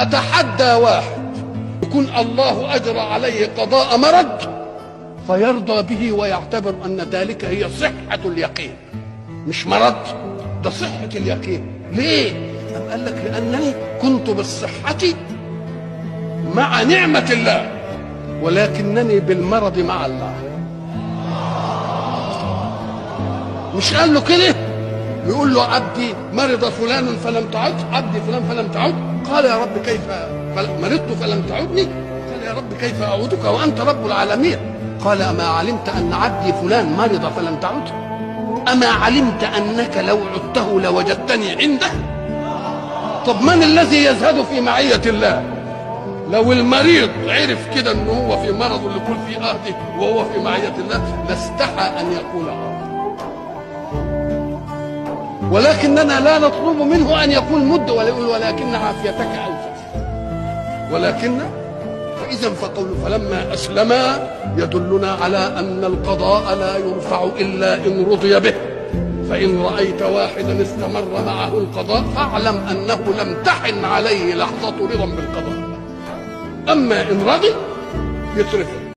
أتحدى واحد يكون الله أجرى عليه قضاء مرض فيرضى به ويعتبر أن ذلك هي صحة اليقين، مش مرض، ده صحة اليقين. ليه؟ أم قال لك لأنني كنت بالصحة مع نعمة الله ولكنني بالمرض مع الله. مش قال له كده؟ يقول له عبدي مرض فلان فلم تعد، عبدي فلان فلم تعد، قال يا رب كيف مرضت فلم تعدني؟ قال يا رب كيف أعودك وأنت رب العالمين؟ قال أما علمت أن عبدي فلان مرض فلم تعد؟ أما علمت أنك لو عدته لوجدتني عنده؟ طب من الذي يزهد في معية الله؟ لو المريض عرف كده أنه هو في مرض اللي يكون فيه أهدي وهو في معية الله لاستحى أن يقول ولكننا لا نطلب منه أن يقول مد ولكن عافيتك أوفى. ولكن فإذا فقول فلما أسلما يدلنا على أن القضاء لا يرفع إلا إن رضي به. فإن رأيت واحدا استمر معه القضاء فاعلم أنه لم تحن عليه لحظة رضا بالقضاء. أما إن رضي يترفع.